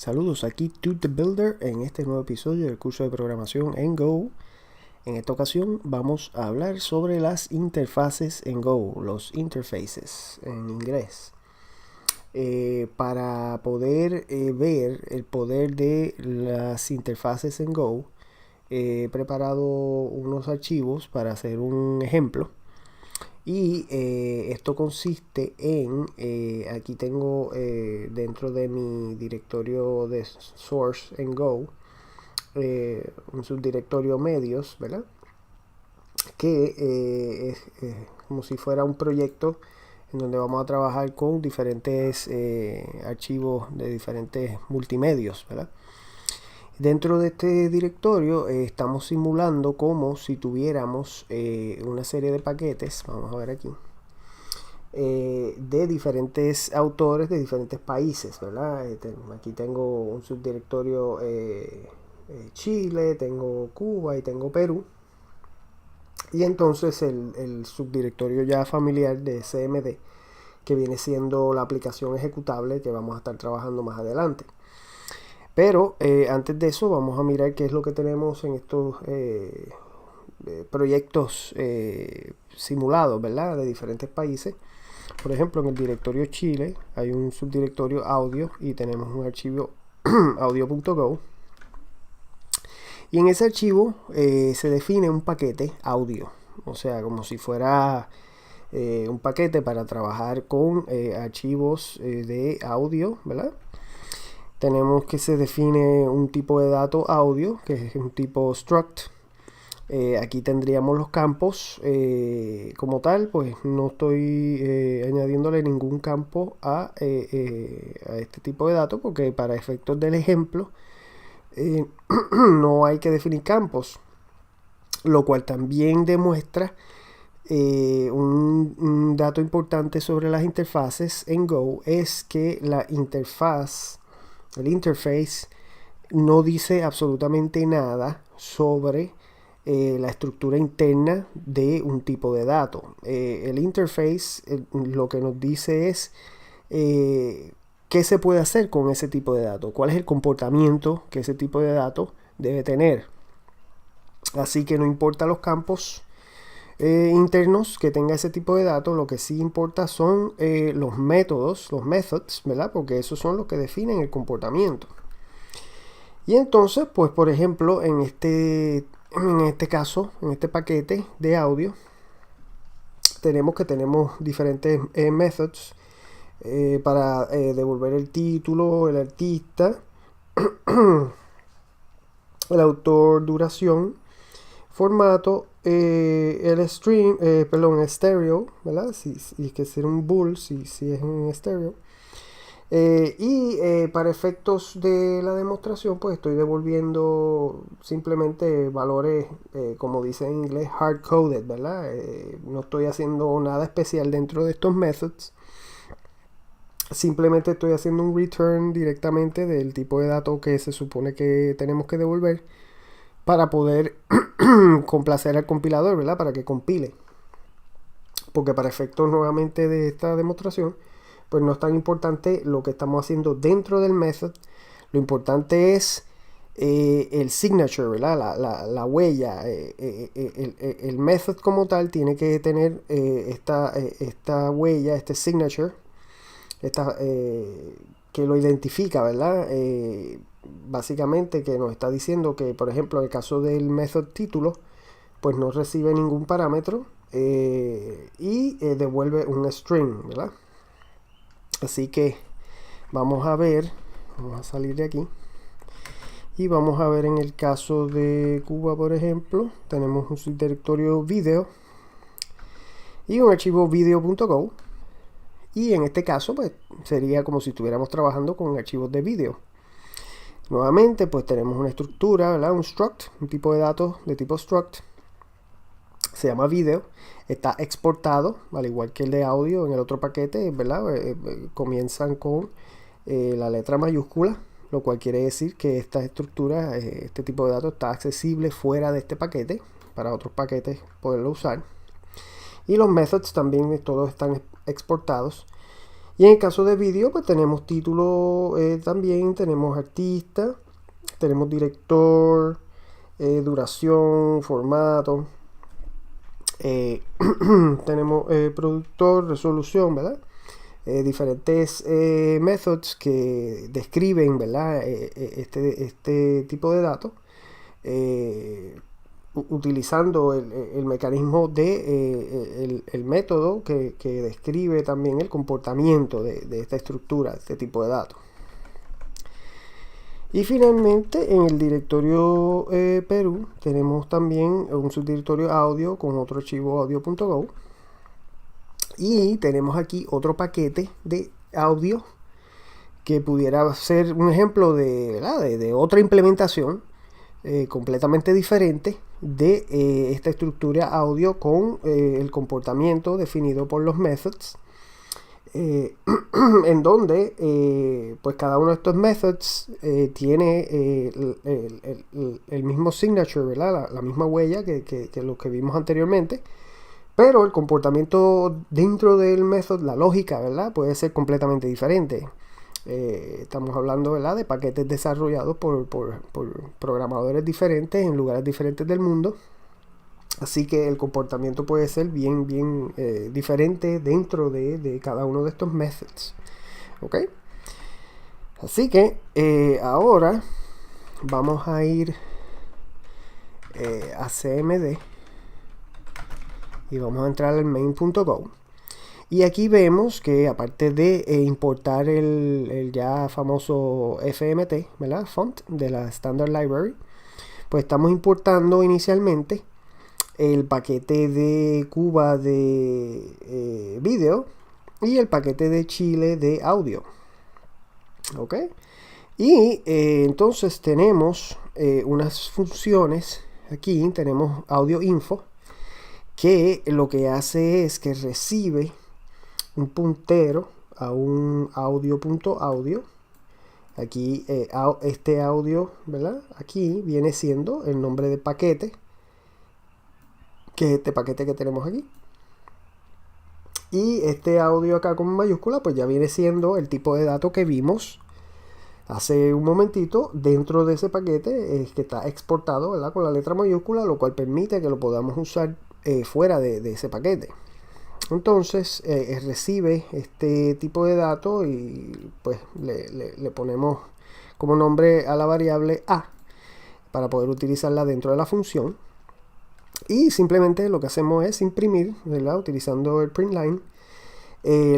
Saludos, aquí To The Builder en este nuevo episodio del curso de programación en Go. En esta ocasión vamos a hablar sobre las interfaces en Go, los interfaces en inglés. Para poder ver el poder de las interfaces en Go, he preparado unos archivos para hacer un ejemplo. Y esto consiste en, aquí tengo dentro de mi directorio de source en Go, un subdirectorio medios, ¿verdad? Que es como si fuera un proyecto en donde vamos a trabajar con diferentes archivos de diferentes multimedios, ¿verdad? Dentro de este directorio estamos simulando como si tuviéramos una serie de paquetes, vamos a ver aquí, de diferentes autores de diferentes países, ¿verdad? Aquí tengo un subdirectorio Chile, tengo Cuba y tengo Perú. Y entonces el subdirectorio ya familiar de CMD, que viene siendo la aplicación ejecutable que vamos a estar trabajando más adelante. Pero antes de eso vamos a mirar qué es lo que tenemos en estos proyectos simulados, ¿verdad? De diferentes países. Por ejemplo, en el directorio Chile hay un subdirectorio audio y tenemos un archivo audio.go. Y en ese archivo se define un paquete audio. O sea, como si fuera un paquete para trabajar con archivos de audio, ¿verdad? Tenemos que se define un tipo de dato audio, que es un tipo struct. Aquí tendríamos los campos. Como tal, pues no estoy añadiéndole ningún campo a este tipo de datos, porque para efectos del ejemplo no hay que definir campos. Lo cual también demuestra un dato importante sobre las interfaces en Go, es que la interfaz, el interface, no dice absolutamente nada sobre la estructura interna de un tipo de dato. El interface lo que nos dice es qué se puede hacer con ese tipo de dato, cuál es el comportamiento que ese tipo de dato debe tener. Así que no importa los campos internos que tenga ese tipo de datos, lo que sí importa son los métodos, los methods, ¿verdad? Porque esos son los que definen el comportamiento. Y entonces, pues por ejemplo, en este caso, en este paquete de audio, tenemos diferentes methods para devolver el título, el artista, el autor, duración, formato, el stream, el stereo, ¿verdad? Si es que ser un bool, si es en estéreo. Para efectos de la demostración, pues estoy devolviendo simplemente valores, como dice en inglés, hard-coded, ¿verdad? No estoy haciendo nada especial dentro de estos methods. Simplemente estoy haciendo un return directamente del tipo de datos que se supone que tenemos que devolver para poder complacer al compilador, ¿verdad? Para que compile. Porque para efectos nuevamente de esta demostración, pues no es tan importante lo que estamos haciendo dentro del method. Lo importante es el signature, ¿verdad? La huella. El method como tal tiene que tener esta huella, este signature, que lo identifica, ¿verdad? Básicamente que nos está diciendo que, por ejemplo, en el caso del method título, pues no recibe ningún parámetro y devuelve un string, ¿verdad? Así que vamos a ver, vamos a salir de aquí y vamos a ver en el caso de Cuba, por ejemplo, tenemos un subdirectorio video y un archivo video.go. Y en este caso, pues sería como si estuviéramos trabajando con archivos de vídeo. Nuevamente, pues tenemos una estructura, ¿verdad? Un struct, un tipo de datos de tipo struct. Se llama video. Está exportado, al igual que el de audio en el otro paquete, ¿verdad? Comienzan con la letra mayúscula, lo cual quiere decir que esta estructura, este tipo de datos está accesible fuera de este paquete, para otros paquetes poderlo usar. Y los methods también todos están exportados. Y en el caso de vídeo, pues tenemos título también, tenemos artista, tenemos director, duración, formato, tenemos productor, resolución, ¿verdad? Diferentes methods que describen, ¿verdad? Este tipo de datos, utilizando el mecanismo de el método que describe también el comportamiento de esta estructura, de este tipo de datos. Y finalmente en el directorio Perú tenemos también un subdirectorio audio con otro archivo audio.go, y tenemos aquí otro paquete de audio que pudiera ser un ejemplo de otra implementación completamente diferente de esta estructura audio con el comportamiento definido por los methods, en donde pues cada uno de estos methods tiene el mismo signature, ¿verdad? La misma huella que lo que vimos anteriormente, pero el comportamiento dentro del method, la lógica, ¿verdad?, puede ser completamente diferente. Estamos hablando, ¿verdad?, de paquetes desarrollados por programadores diferentes en lugares diferentes del mundo. Así que el comportamiento puede ser bien diferente dentro de cada uno de estos methods. ¿Ok? Así que ahora vamos a ir a CMD y vamos a entrar al main.go. Y aquí vemos que aparte de importar el ya famoso FMT, ¿verdad?, font de la Standard Library, pues estamos importando inicialmente el paquete de Cuba de vídeo y el paquete de Chile de audio. ¿Ok? Y entonces tenemos unas funciones. Aquí tenemos audio info, que lo que hace es que recibe un puntero a un audio.audio. Aquí este audio, ¿verdad?, aquí viene siendo el nombre del paquete, que es este paquete que tenemos aquí. Y este audio acá con mayúscula pues ya viene siendo el tipo de dato que vimos hace un momentito dentro de ese paquete, que está exportado, ¿verdad?, con la letra mayúscula, lo cual permite que lo podamos usar fuera de ese paquete. Entonces recibe este tipo de datos y pues le ponemos como nombre a la variable A para poder utilizarla dentro de la función. Y simplemente lo que hacemos es imprimir, ¿verdad?, utilizando el print line,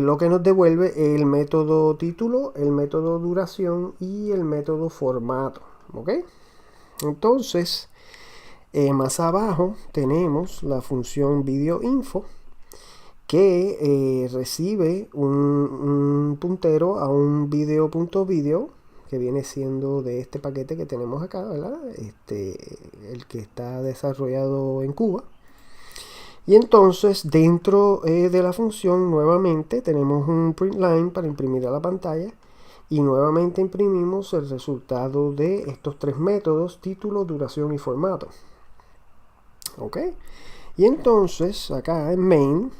lo que nos devuelve el método título, el método duración y el método formato. ¿Ok? Entonces, más abajo tenemos la función video info, que recibe un puntero a un video.video, que viene siendo de este paquete que tenemos acá, ¿verdad?, el que está desarrollado en Cuba. Y entonces dentro de la función nuevamente tenemos un print line para imprimir a la pantalla, y nuevamente imprimimos el resultado de estos tres métodos: título, duración y formato. ¿Ok? Y entonces acá en main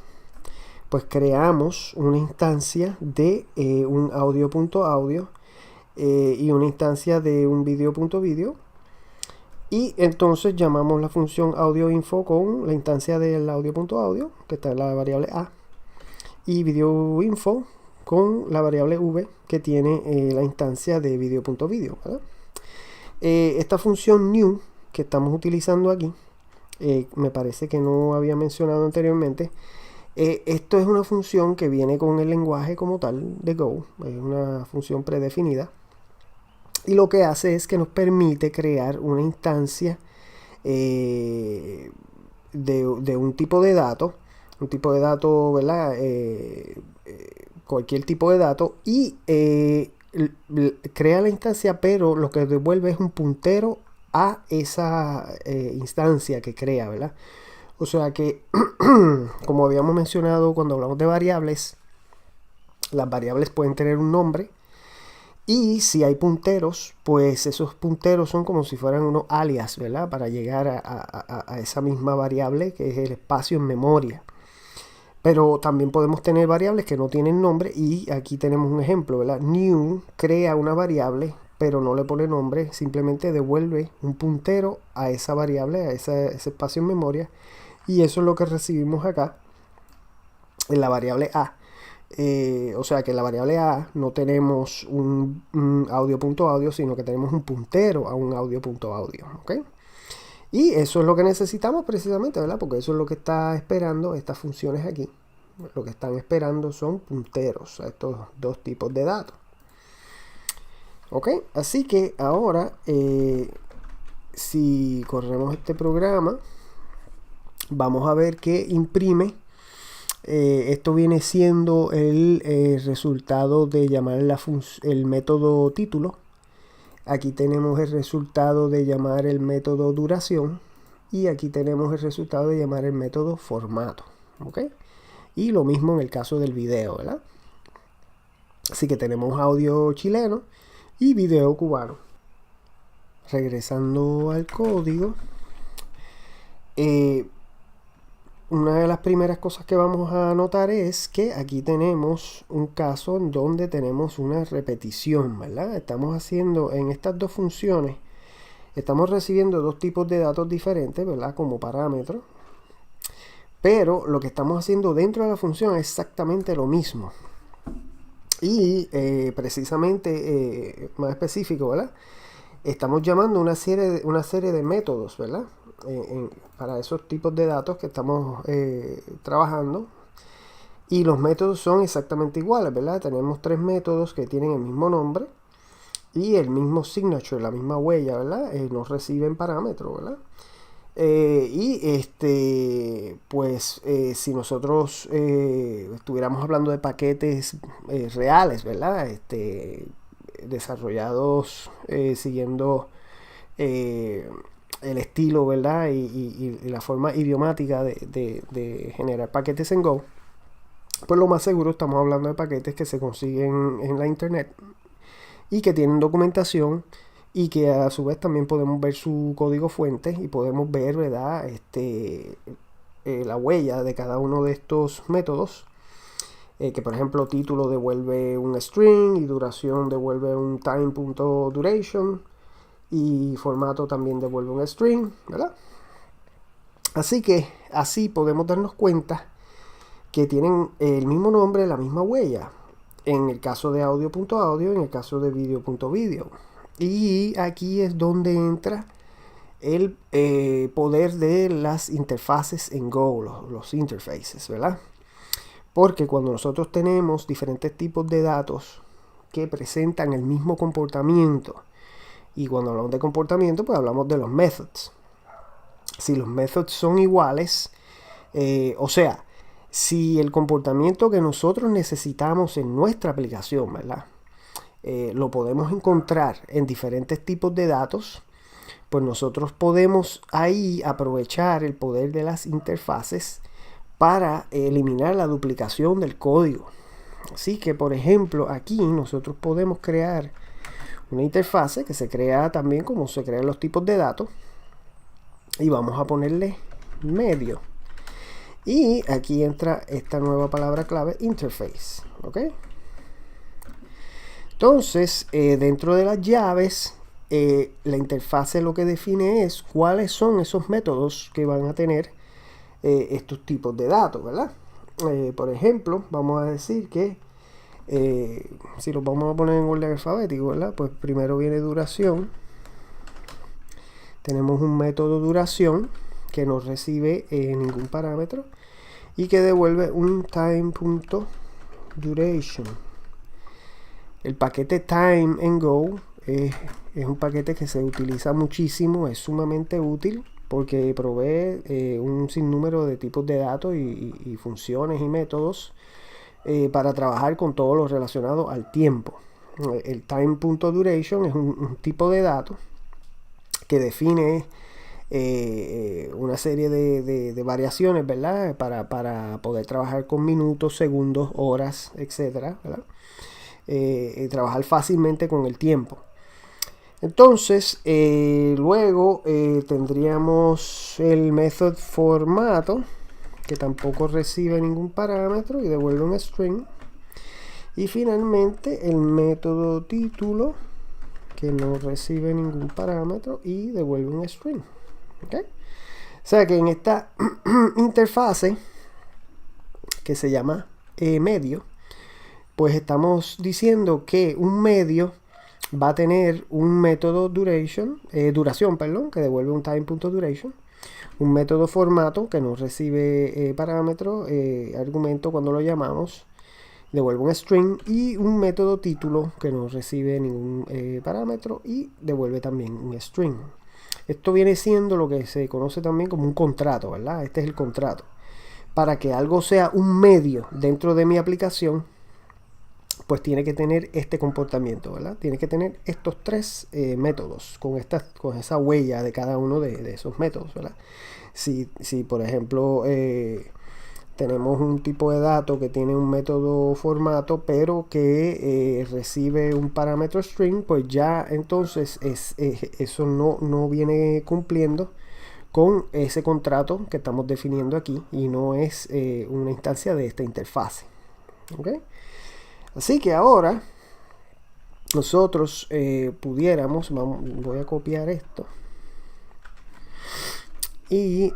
pues creamos una instancia de un audio.audio y una instancia de un video.video. Y entonces llamamos la función audioinfo con la instancia del audio.audio, que está en la variable A, y videoinfo con la variable V, que tiene la instancia de video.video. Esta función new que estamos utilizando aquí, me parece que no había mencionado anteriormente. Esto es una función que viene con el lenguaje como tal de Go, es una función predefinida, y lo que hace es que nos permite crear una instancia de un tipo de dato, ¿verdad?, cualquier tipo de dato, y crea la instancia, pero lo que devuelve es un puntero a esa instancia que crea, ¿verdad? O sea que, como habíamos mencionado cuando hablamos de variables, las variables pueden tener un nombre, y si hay punteros, pues esos punteros son como si fueran unos alias, ¿verdad?, para llegar a esa misma variable, que es el espacio en memoria. Pero también podemos tener variables que no tienen nombre, y aquí tenemos un ejemplo, ¿verdad? New crea una variable pero no le pone nombre, simplemente devuelve un puntero a esa variable, a ese espacio en memoria, y eso es lo que recibimos acá en la variable A. O sea que en la variable A no tenemos un audio.audio, sino que tenemos un puntero a un audio.audio, ¿ok? Y eso es lo que necesitamos precisamente, ¿verdad? Porque eso es lo que está esperando estas funciones aquí. Lo que están esperando son punteros a estos dos tipos de datos. ¿Ok? Así que ahora, si corremos este programa, vamos a ver que imprime. Esto viene siendo el resultado de llamar el método título. Aquí tenemos el resultado de llamar el método duración. Y aquí tenemos el resultado de llamar el método formato. ¿Ok? Y lo mismo en el caso del video, ¿verdad? Así que tenemos audio chileno y video cubano. Regresando al código. Una de las primeras cosas que vamos a notar es que aquí tenemos un caso en donde tenemos una repetición, ¿verdad? Estamos haciendo en estas dos funciones, estamos recibiendo dos tipos de datos diferentes, ¿verdad? Como parámetros. Pero lo que estamos haciendo dentro de la función es exactamente lo mismo. Y precisamente, más específico, ¿verdad? Estamos llamando una serie de métodos, ¿verdad? Para esos tipos de datos que estamos trabajando, y los métodos son exactamente iguales, ¿verdad? Tenemos tres métodos que tienen el mismo nombre y el mismo signature, la misma huella, ¿verdad? Nos reciben parámetros, ¿verdad? Pues si nosotros estuviéramos hablando de paquetes reales, ¿verdad? Desarrollados siguiendo el estilo, ¿verdad? Y la forma idiomática de generar paquetes en Go, pues lo más seguro estamos hablando de paquetes que se consiguen en la internet y que tienen documentación, y que a su vez también podemos ver su código fuente y podemos ver, ¿verdad? La huella de cada uno de estos métodos. Que por ejemplo título devuelve un string y duración devuelve un time.duration. Y formato también devuelve un string, ¿verdad? Así que así podemos darnos cuenta que tienen el mismo nombre, la misma huella. En el caso de audio.audio, en el caso de video.video. Y aquí es donde entra el poder de las interfaces en Go, los interfaces, ¿verdad? Porque cuando nosotros tenemos diferentes tipos de datos que presentan el mismo comportamiento, y cuando hablamos de comportamiento, pues hablamos de los methods. Si los methods son iguales, o sea, si el comportamiento que nosotros necesitamos en nuestra aplicación, ¿verdad? Lo podemos encontrar en diferentes tipos de datos, pues nosotros podemos ahí aprovechar el poder de las interfaces para eliminar la duplicación del código. Así que, por ejemplo, aquí nosotros podemos crear una interfase que se crea también como se crean los tipos de datos, y vamos a ponerle medio, y aquí entra esta nueva palabra clave, interface. ¿Ok? Entonces, dentro de las llaves, la interfase lo que define es cuáles son esos métodos que van a tener estos tipos de datos, ¿verdad? Por ejemplo, vamos a decir que si los vamos a poner en orden alfabético, ¿verdad? Pues primero viene duración. Tenemos un método duración que no recibe ningún parámetro y que devuelve un time.duration. El paquete time en Go es un paquete que se utiliza muchísimo, es sumamente útil porque provee un sinnúmero de tipos de datos y funciones y métodos para trabajar con todo lo relacionado al tiempo. El time.duration es un tipo de dato que define una serie de variaciones, ¿verdad? Para poder trabajar con minutos, segundos, horas, etcétera, ¿verdad? Trabajar fácilmente con el tiempo. Entonces, luego tendríamos el method formato, que tampoco recibe ningún parámetro y devuelve un string. Y finalmente el método título, que no recibe ningún parámetro y devuelve un string. ¿Okay? O sea que en esta interfase que se llama medio, pues estamos diciendo que un medio va a tener un método duración, que devuelve un time.duration, un método formato que no recibe parámetro, argumento cuando lo llamamos, devuelve un string, y un método título que no recibe ningún parámetro y devuelve también un string. Esto viene siendo lo que se conoce también como un contrato, ¿verdad? Este es el contrato. Para que algo sea un medio dentro de mi aplicación, pues tiene que tener este comportamiento, ¿verdad? Tiene que tener estos tres métodos con esa huella de cada uno de esos métodos, ¿verdad? Si por ejemplo tenemos un tipo de dato que tiene un método formato pero que recibe un parámetro string, pues ya entonces eso no viene cumpliendo con ese contrato que estamos definiendo aquí y no es una instancia de esta interfase. ¿Okay? Así que ahora nosotros pudiéramos, voy a copiar esto y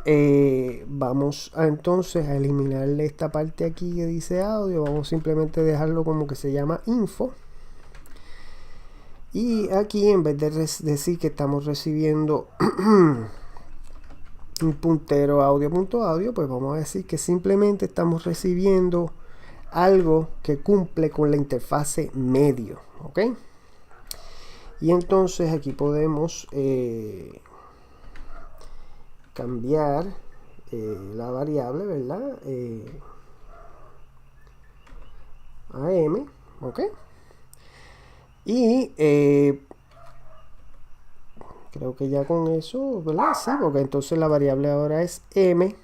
vamos entonces a eliminarle esta parte aquí que dice audio. Vamos simplemente a dejarlo como que se llama info, y aquí en vez de decir que estamos recibiendo un puntero audio.audio, pues vamos a decir que simplemente estamos recibiendo algo que cumple con la interfase medio. ¿Ok? Y entonces aquí podemos cambiar la variable, ¿verdad? A m. ¿Ok? Y creo que ya con eso, ¿verdad? Sí, porque entonces la variable ahora es m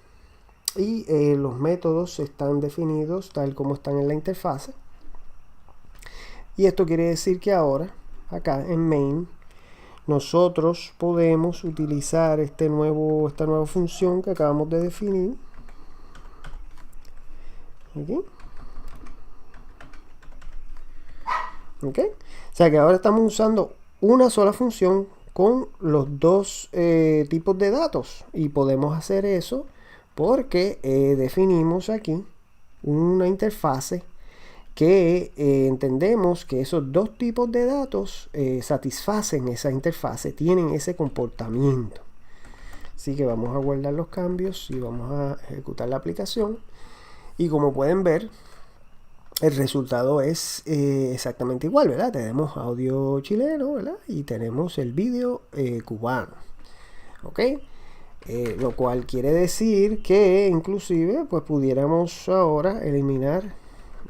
y los métodos están definidos tal como están en la interfase. Y esto quiere decir que ahora, acá en main, nosotros podemos utilizar esta nueva función que acabamos de definir. Aquí. ¿Ok? O sea que ahora estamos usando una sola función con los dos tipos de datos, y podemos hacer eso porque definimos aquí una interfase que entendemos que esos dos tipos de datos satisfacen esa interfase, tienen ese comportamiento. Así que vamos a guardar los cambios y vamos a ejecutar la aplicación, y como pueden ver, el resultado es exactamente igual, ¿verdad? Tenemos audio chileno, ¿verdad? Y tenemos el vídeo cubano. ¿Ok? Lo cual quiere decir que inclusive pues pudiéramos ahora eliminar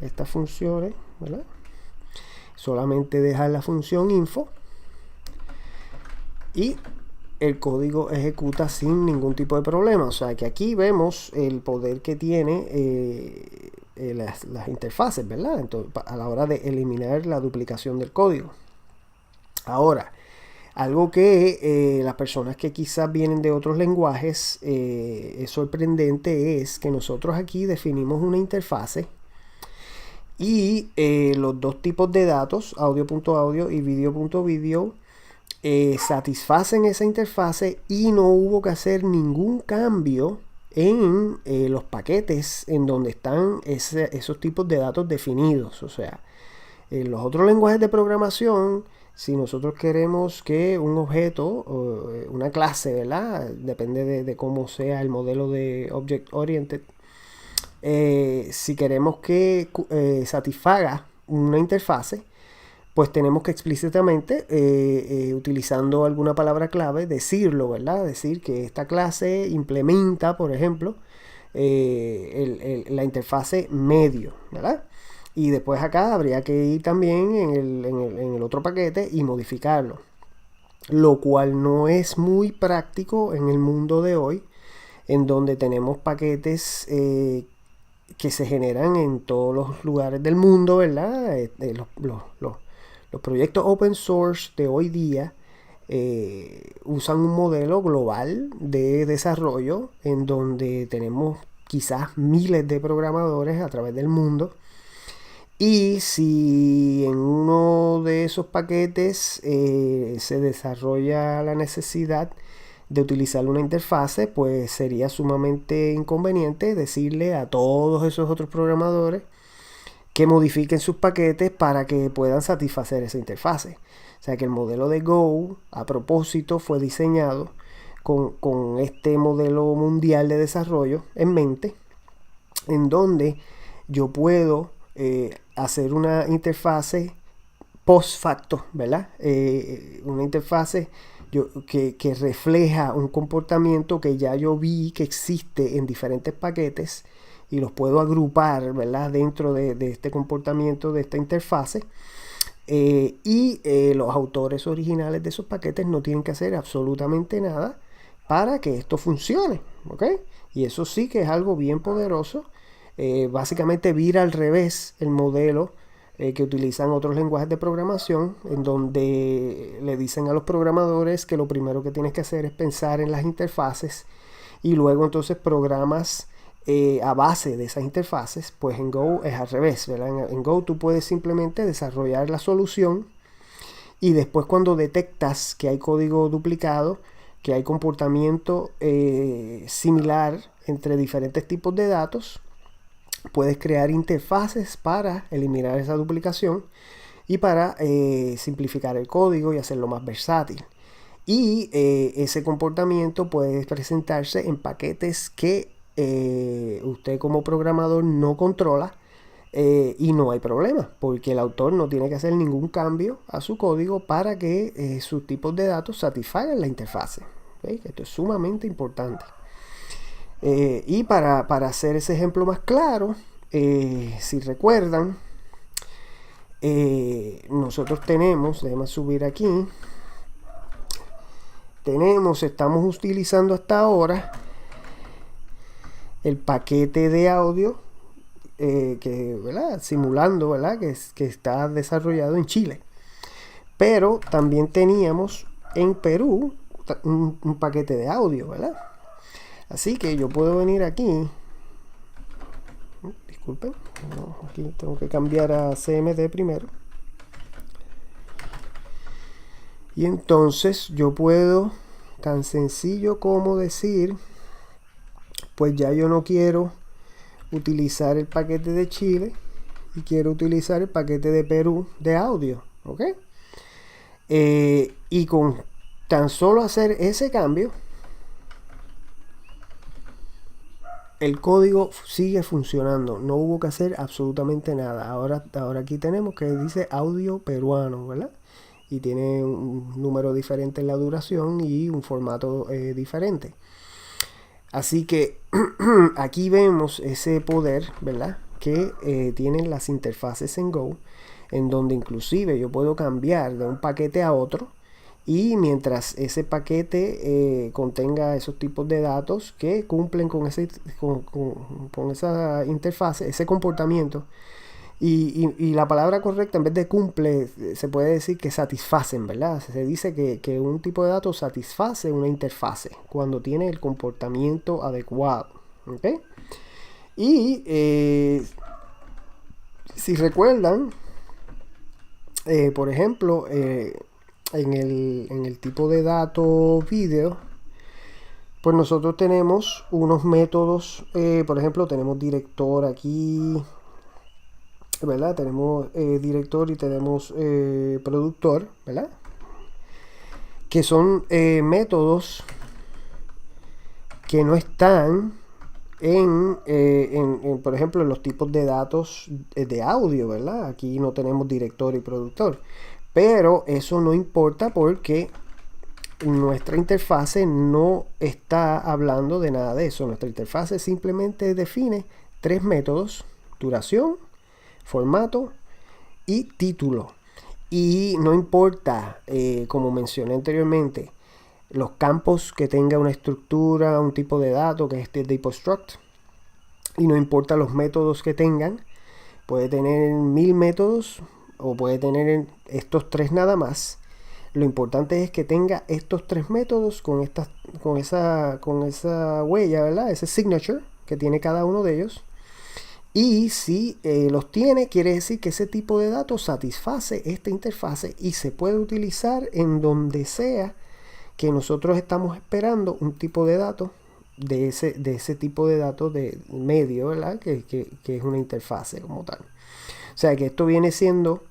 estas funciones, ¿verdad? Solamente dejar la función info y el código ejecuta sin ningún tipo de problema. O sea que aquí vemos el poder que tiene las interfaces, ¿verdad? Entonces, a la hora de eliminar la duplicación del código. Ahora, algo que las personas que quizás vienen de otros lenguajes es sorprendente, es que nosotros aquí definimos una interfase y los dos tipos de datos, audio.audio y video.video, satisfacen esa interfase y no hubo que hacer ningún cambio en los paquetes en donde están esos tipos de datos definidos. O sea, en los otros lenguajes de programación, si nosotros queremos que un objeto o una clase, ¿verdad? Depende de cómo sea el modelo de Object Oriented. Si queremos que satisfaga una interfase, pues tenemos que explícitamente, utilizando alguna palabra clave, decirlo, ¿verdad? Decir que esta clase implementa, por ejemplo, la interfase medio, ¿verdad? Y después acá habría que ir también en el otro paquete y modificarlo. Lo cual no es muy práctico en el mundo de hoy, en donde tenemos paquetes que se generan en todos los lugares del mundo, ¿verdad? Los proyectos open source de hoy día usan un modelo global de desarrollo en donde tenemos quizás miles de programadores a través del mundo. Y si en uno de esos paquetes se desarrolla la necesidad de utilizar una interfase, pues sería sumamente inconveniente decirle a todos esos otros programadores que modifiquen sus paquetes para que puedan satisfacer esa interfase. O sea que el modelo de Go, a propósito, fue diseñado con este modelo mundial de desarrollo en mente, en donde yo puedo hacer una interfase post facto, ¿verdad? Una interfase que refleja un comportamiento que ya yo vi que existe en diferentes paquetes y los puedo agrupar, ¿verdad? Dentro de este comportamiento de esta interfase. Los autores originales de esos paquetes no tienen que hacer absolutamente nada para que esto funcione, ¿ok? Y eso sí que es algo bien poderoso. Básicamente vira al revés el modelo que utilizan otros lenguajes de programación, en donde le dicen a los programadores que lo primero que tienes que hacer es pensar en las interfaces y luego entonces programas a base de esas interfaces. Pues en Go es al revés, ¿verdad? En Go tú puedes simplemente desarrollar la solución y después, cuando detectas que hay código duplicado, que hay comportamiento similar entre diferentes tipos de datos, puedes crear interfaces para eliminar esa duplicación y para simplificar el código y hacerlo más versátil. Y ese comportamiento puede presentarse en paquetes que usted como programador no controla, y no hay problema, porque el autor no tiene que hacer ningún cambio a su código para que sus tipos de datos satisfagan la interfase. ¿Okay? Esto es sumamente importante. Y para hacer ese ejemplo más claro, si recuerdan, nosotros tenemos, déjame subir aquí, estamos utilizando hasta ahora el paquete de audio ¿verdad? Simulando, ¿verdad? Que está desarrollado en Chile. Pero también teníamos en Perú un paquete de audio, ¿verdad? Así que yo puedo venir aquí. Disculpen, no, aquí tengo que cambiar a CMD primero. Y entonces yo puedo, tan sencillo como decir, pues ya yo no quiero utilizar el paquete de Chile y quiero utilizar el paquete de Perú de audio, ¿ok? Y con tan solo hacer ese cambio, el código sigue funcionando, no hubo que hacer absolutamente nada. Ahora aquí tenemos que dice audio peruano, ¿verdad? Y tiene un número diferente en la duración y un formato diferente. Así que aquí vemos ese poder, ¿verdad? Que tienen las interfaces en Go, en donde inclusive yo puedo cambiar de un paquete a otro, y mientras ese paquete contenga esos tipos de datos que cumplen con esa interfase, ese comportamiento, y la palabra correcta, en vez de cumple, se puede decir que satisfacen, ¿verdad? Se dice que un tipo de datos satisface una interfase cuando tiene el comportamiento adecuado, ¿ok? Y si recuerdan, por ejemplo, en el tipo de dato video, pues nosotros tenemos unos métodos, por ejemplo, tenemos director aquí, ¿verdad? Tenemos director y tenemos productor, ¿verdad? Que son métodos que no están por ejemplo, en los tipos de datos de audio, ¿verdad? Aquí no tenemos director y productor. Pero eso no importa, porque nuestra interfase no está hablando de nada de eso. Nuestra interfase simplemente define tres métodos: duración, formato y título. Y no importa, como mencioné anteriormente, los campos que tenga una estructura, un tipo de dato, que es este tipo struct, y no importa los métodos que tengan. Puede tener 1000 métodos o puede tener estos tres nada más. Lo importante es que tenga estos tres métodos con esa huella, ¿verdad? Ese signature, que tiene cada uno de ellos. Y si los tiene, quiere decir que ese tipo de datos satisface esta interfase y se puede utilizar en donde sea que nosotros estamos esperando un tipo de datos de ese tipo de datos de medio, ¿verdad? Que es una interfase como tal. O sea que esto viene siendo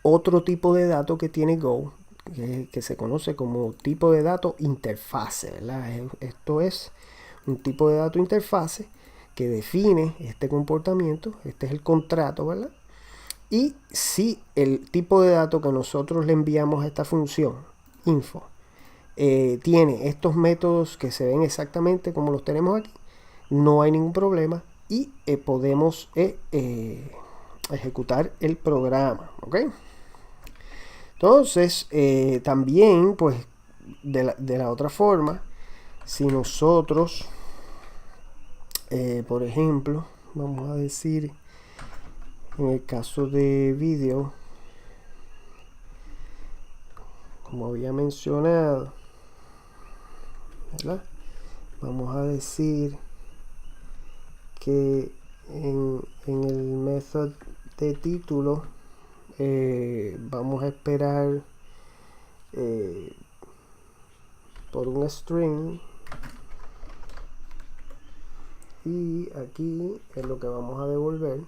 otro tipo de dato que tiene Go, que se conoce como tipo de dato interfase, ¿verdad? Esto es un tipo de dato interfase que define este comportamiento. Este es el contrato, ¿verdad? Y si el tipo de dato que nosotros le enviamos a esta función info tiene estos métodos que se ven exactamente como los tenemos aquí, no hay ningún problema y podemos ejecutar el programa, ¿ok? Entonces, también, pues, de la otra forma, si nosotros, por ejemplo, vamos a decir, en el caso de vídeo, como había mencionado, ¿verdad? Vamos a decir que en el método de título vamos a esperar por un string, y aquí es lo que vamos a devolver.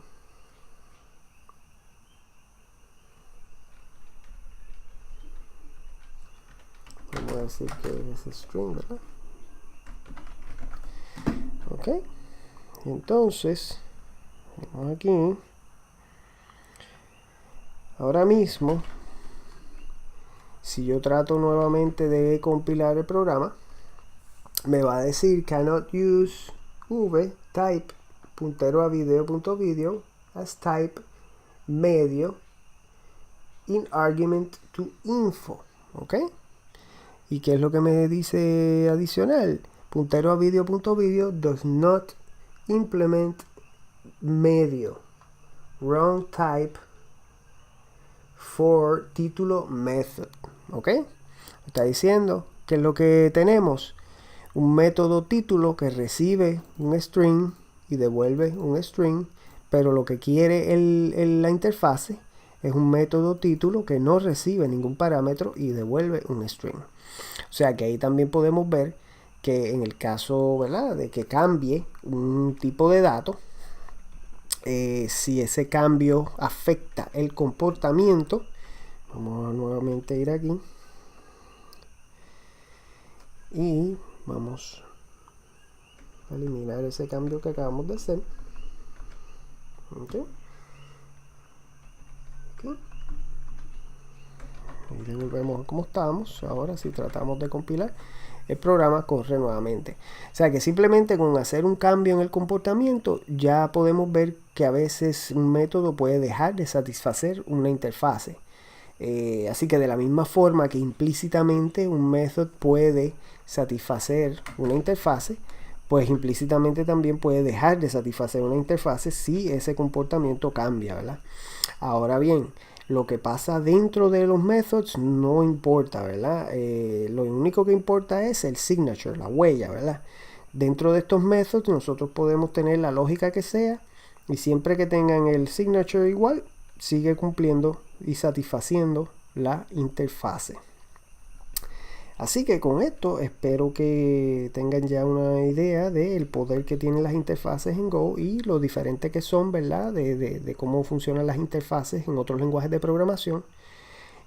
Vamos a decir que es ese string, ¿verdad? Ok, entonces vamos aquí. Ahora mismo, si yo trato nuevamente de compilar el programa, me va a decir cannot use v type puntero a video.video as type medio in argument to info. ¿Ok? ¿Y qué es lo que me dice adicional? Puntero a video.video does not implement medio wrong type for título method. ¿Ok? Está diciendo que es lo que tenemos. Un método título que recibe un string y devuelve un string, pero lo que quiere la interfase es un método título que no recibe ningún parámetro y devuelve un string. O sea que ahí también podemos ver que en el caso, ¿verdad?, de que cambie un tipo de dato, si ese cambio afecta el comportamiento, vamos a nuevamente ir aquí y vamos a eliminar ese cambio que acabamos de hacer. Okay. Y devolvemos como estábamos. Ahora si tratamos de compilar, el programa corre nuevamente. O sea que simplemente con hacer un cambio en el comportamiento ya podemos ver que a veces un método puede dejar de satisfacer una interfase. Así que de la misma forma que implícitamente un método puede satisfacer una interfase, pues implícitamente también puede dejar de satisfacer una interfase si ese comportamiento cambia, ¿verdad? Ahora bien, lo que pasa dentro de los methods no importa, ¿verdad? Lo único que importa es el signature, la huella, ¿verdad? Dentro de estos methods nosotros podemos tener la lógica que sea y siempre que tengan el signature igual, sigue cumpliendo y satisfaciendo la interfase. Así que con esto espero que tengan ya una idea del poder que tienen las interfaces en Go y lo diferente que son, ¿verdad? De cómo funcionan las interfaces en otros lenguajes de programación.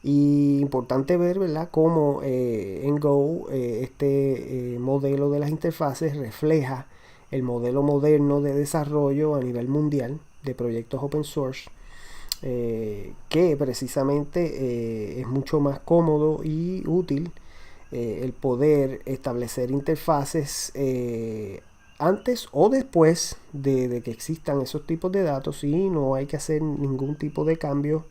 Y importante ver, ¿verdad?, cómo en Go este modelo de las interfaces refleja el modelo moderno de desarrollo a nivel mundial de proyectos open source, que precisamente es mucho más cómodo y útil el poder establecer interfaces antes o después de que existan esos tipos de datos, y no hay que hacer ningún tipo de cambio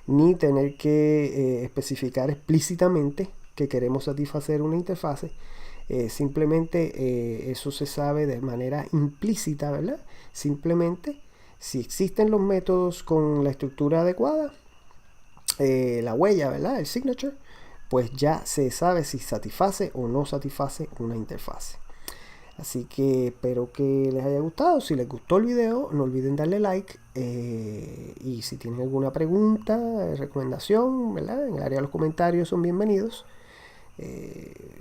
ni tener que especificar explícitamente que queremos satisfacer una interfase. Simplemente eso se sabe de manera implícita, ¿verdad? Simplemente si existen los métodos con la estructura adecuada, la huella, ¿verdad?, el signature, pues ya se sabe si satisface o no satisface una interfase. Así que espero que les haya gustado. Si les gustó el video, no olviden darle like. Y si tienen alguna pregunta, recomendación, ¿verdad? En el área de los comentarios son bienvenidos.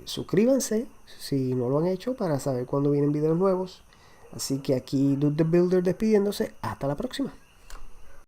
Suscríbanse si no lo han hecho para saber cuándo vienen videos nuevos. Así que aquí Dude the Builder despidiéndose. Hasta la próxima.